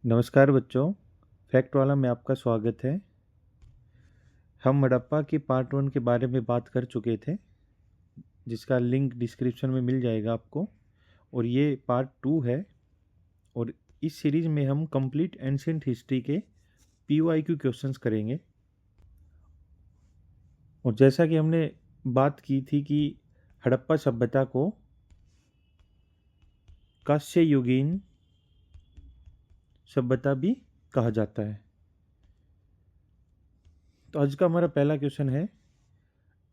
नमस्कार बच्चों, फैक्ट वाला में आपका स्वागत है। हम हड़प्पा के पार्ट 1 के बारे में बात कर चुके थे, जिसका लिंक डिस्क्रिप्शन में मिल जाएगा आपको। और ये पार्ट 2 है। और इस सीरीज में हम कंप्लीट एंशिएंट हिस्ट्री के PYQ क्वेश्चंस करेंगे। और जैसा कि हमने बात की थी कि हड़प्पा सभ्यता को कांस्य युगीन सभ्यता भी कहा जाता है। तो आज का हमारा पहला क्वेश्चन है,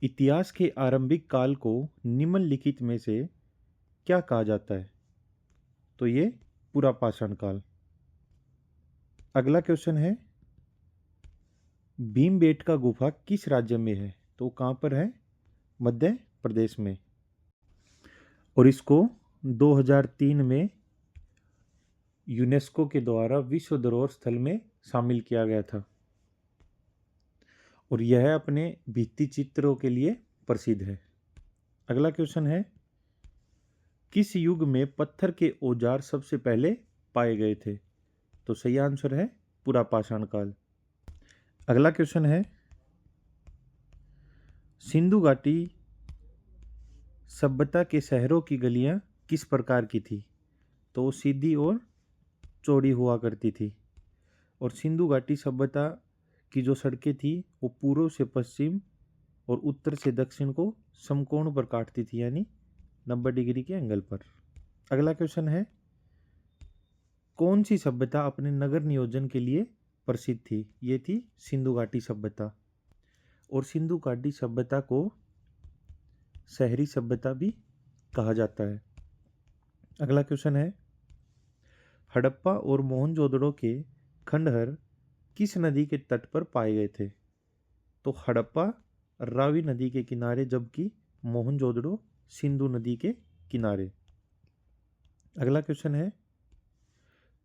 इतिहास के आरंभिक काल को निम्नलिखित में से क्या कहा जाता है? तो ये पूरा पाषाण काल। अगला क्वेश्चन है, भीमबेटका गुफा किस राज्य में है? तो कहाँ पर है? मध्य प्रदेश में। और इसको 2003 में यूनेस्को के द्वारा विश्व धरोहर स्थल में शामिल किया गया था। और यह अपने भित्ति चित्रों के लिए प्रसिद्ध है। अगला क्वेश्चन है, किस युग में पत्थर के औजार सबसे पहले पाए गए थे? तो सही आंसर है पूरा पाषाण काल। अगला क्वेश्चन है, सिंधु घाटी सभ्यता के शहरों की गलियां किस प्रकार की थी? तो सीधी और चौड़ी हुआ करती थी। और सिंधु घाटी सभ्यता की जो सड़कें थी वो पूर्व से पश्चिम और उत्तर से दक्षिण को समकोण पर काटती थी, यानी 90 डिग्री के एंगल पर। अगला क्वेश्चन है, कौन सी सभ्यता अपने नगर नियोजन के लिए प्रसिद्ध थी? ये थी सिंधु घाटी सभ्यता। और सिंधु घाटी सभ्यता को शहरी सभ्यता भी कहा जाता है। अगला क्वेश्चन है, हड़प्पा और मोहनजोदड़ो के खंडहर किस नदी के तट पर पाए गए थे? तो हड़प्पा रावी नदी के किनारे, जबकि मोहनजोदड़ो सिंधु नदी के किनारे। अगला क्वेश्चन है,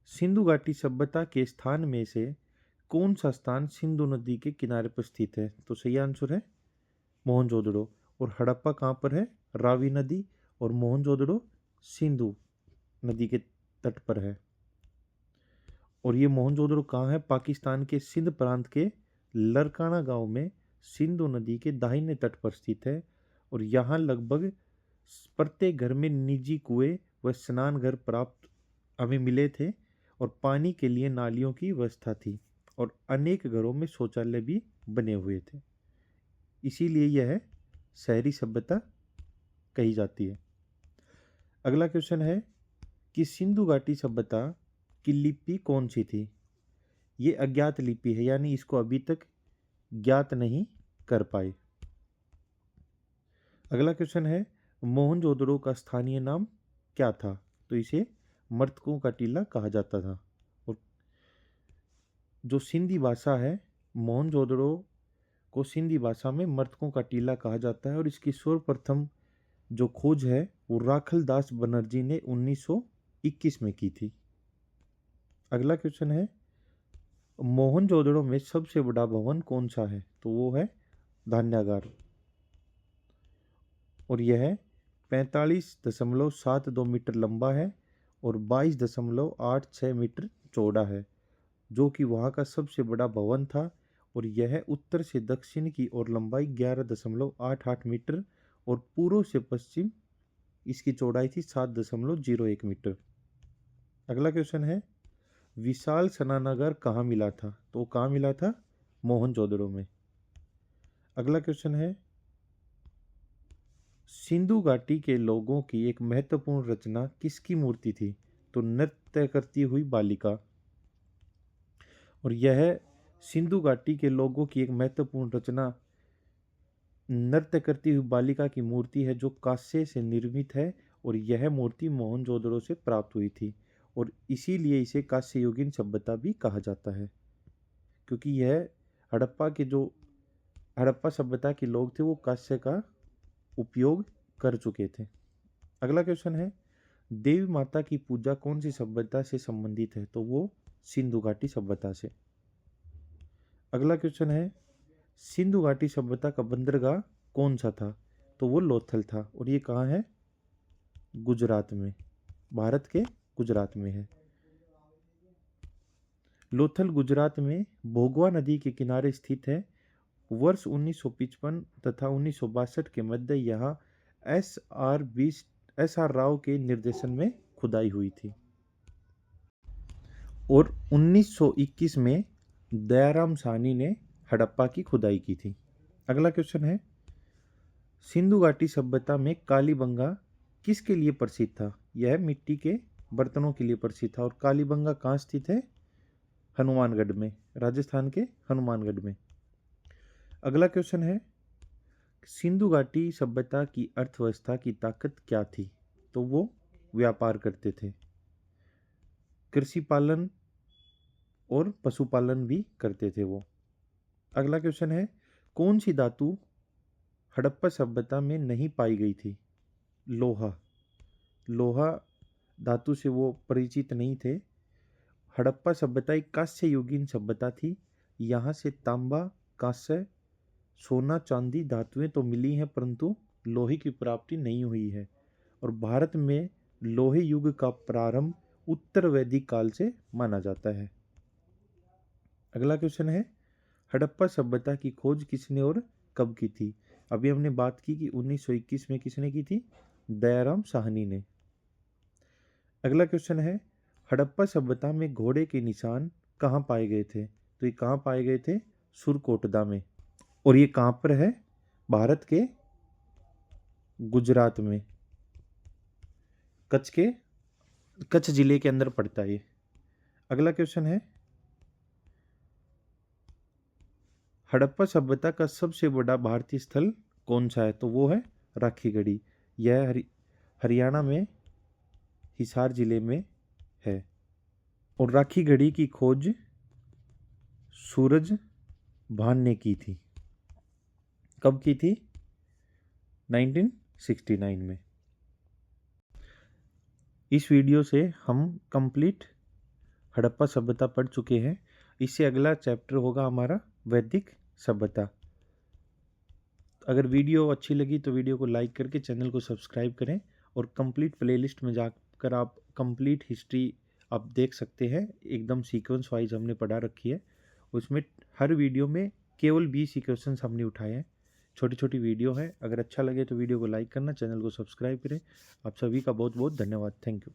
सिंधु घाटी सभ्यता के स्थान में से कौन सा स्थान सिंधु नदी के किनारे पर स्थित है? तो सही आंसर है मोहनजोदड़ो। और हड़प्पा कहाँ पर है? रावी नदी। और मोहनजोदड़ो सिंधु नदी के तट पर है। और ये मोहनजोदड़ो कहाँ है? पाकिस्तान के सिंध प्रांत के लरकाना गांव में सिंधु नदी के दाहिने तट पर स्थित है। और यहाँ लगभग प्रत्येक घर में निजी कुएं व स्नान घर प्राप्त हमें मिले थे। और पानी के लिए नालियों की व्यवस्था थी। और अनेक घरों में शौचालय भी बने हुए थे। इसीलिए यह शहरी सभ्यता कही जाती है। अगला क्वेश्चन है कि सिंधु घाटी सभ्यता की लिपि कौन सी थी? ये अज्ञात लिपि है, यानी इसको अभी तक ज्ञात नहीं कर पाए। अगला क्वेश्चन है, मोहनजोदड़ो का स्थानीय नाम क्या था? तो इसे मर्तकों का टीला कहा जाता था। और जो सिंधी भाषा है, मोहनजोदड़ो को सिंधी भाषा में मर्तकों का टीला कहा जाता है। और इसकी सर्वप्रथम जो खोज है वो राखल दास बनर्जी ने 1921 में की थी। अगला क्वेश्चन है, मोहनजोदड़ो में सबसे बड़ा भवन कौन सा है? तो वो है धान्यागार। और यह 45.72 मीटर लंबा है और 22.86 मीटर चौड़ा है, जो कि वहाँ का सबसे बड़ा भवन था। और यह उत्तर से दक्षिण की ओर लंबाई 11.88 मीटर और पूर्व से पश्चिम इसकी चौड़ाई थी 7.01 मीटर। अगला क्वेश्चन है, विशाल स्नानागार कहाँ मिला था? तो कहाँ मिला था? मोहनजोदड़ो में। अगला क्वेश्चन है, सिंधु घाटी के लोगों की एक महत्वपूर्ण रचना किसकी मूर्ति थी? तो नृत्य करती हुई बालिका। और यह सिंधु घाटी के लोगों की एक महत्वपूर्ण रचना नृत्य करती हुई बालिका की मूर्ति है, जो कांस्य से निर्मित है। और यह मूर्ति मोहनजोदड़ो से प्राप्त हुई थी। और इसीलिए इसे कांस्य युगीन सभ्यता भी कहा जाता है, क्योंकि यह हड़प्पा सभ्यता के लोग थे, वो कांस्य का उपयोग कर चुके थे। अगला क्वेश्चन है, देवी माता की पूजा कौन सी सभ्यता से संबंधित है? तो वो सिंधु घाटी सभ्यता से। अगला क्वेश्चन है, सिंधु घाटी सभ्यता का बंदरगाह कौन सा था? तो वो लोथल था। और ये कहाँ है? गुजरात में, भारत के गुजरात में है। लोथल गुजरात में भोगवा नदी के किनारे स्थित है। वर्ष 1955 तथा 1962 के मध्य यहाँ एस आर राव के निर्देशन में खुदाई हुई थी और 1921 में दयाराम साहनी ने हड़प्पा की खुदाई की थी। अगला क्वेश्चन है, सिंधु घाटी सभ्यता में कालीबंगा किसके लिए प्रसिद्ध था? यह मिट्टी के बर्तनों के लिए प्रसिद्ध था। और कालीबंगा कहाँ स्थित है? हनुमानगढ़ में, राजस्थान के हनुमानगढ़ में। अगला क्वेश्चन है, सिंधु घाटी सभ्यता की अर्थव्यवस्था की ताकत क्या थी? तो वो व्यापार करते थे, कृषि पालन और पशुपालन भी करते थे वो। अगला क्वेश्चन है, कौन सी धातु हड़प्पा सभ्यता में नहीं पाई गई थी? लोहा। लोहा धातु से वो परिचित नहीं थे। हड़प्पा सभ्यता एक कांस्य युगीन सभ्यता थी। यहाँ से तांबा, कांस्य, सोना, चांदी धातुएं तो मिली हैं, परंतु लोहे की प्राप्ति नहीं हुई है। और भारत में लोहे युग का प्रारंभ उत्तर वैदिक काल से माना जाता है। अगला क्वेश्चन है, हड़प्पा सभ्यता की खोज किसने और कब की थी? अभी हमने बात की कि 1921 में किसने की थी? दयाराम साहनी ने। अगला क्वेश्चन है, हड़प्पा सभ्यता में घोड़े के निशान कहाँ पाए गए थे? तो ये कहाँ पाए गए थे? सुरकोटदा में। और ये कहाँ पर है? भारत के गुजरात में, कच्छ जिले के अंदर पड़ता है ये। अगला क्वेश्चन है, हड़प्पा सभ्यता का सबसे बड़ा भारतीय स्थल कौन सा है? तो वो है राखीगढ़ी। यह हरियाणा में हिसार जिले में है। और राखीगढ़ी की खोज सूरज भान ने की थी। कब की थी? 1969 में। इस वीडियो से हम कंप्लीट हड़प्पा सभ्यता पढ़ चुके हैं। इससे अगला चैप्टर होगा हमारा वैदिक सभ्यता। अगर वीडियो अच्छी लगी तो वीडियो को लाइक करके चैनल को सब्सक्राइब करें और कंप्लीट प्लेलिस्ट में जाकर आप कंप्लीट हिस्ट्री आप देख सकते हैं। एकदम सीक्वेंस वाइज हमने पढ़ा रखी है। उसमें हर वीडियो में केवल 20 ही क्वेश्चंस हमने उठाए हैं। छोटी छोटी वीडियो है। अगर अच्छा लगे तो वीडियो को लाइक करना, चैनल को सब्सक्राइब करें। आप सभी का बहुत बहुत धन्यवाद। Thank you.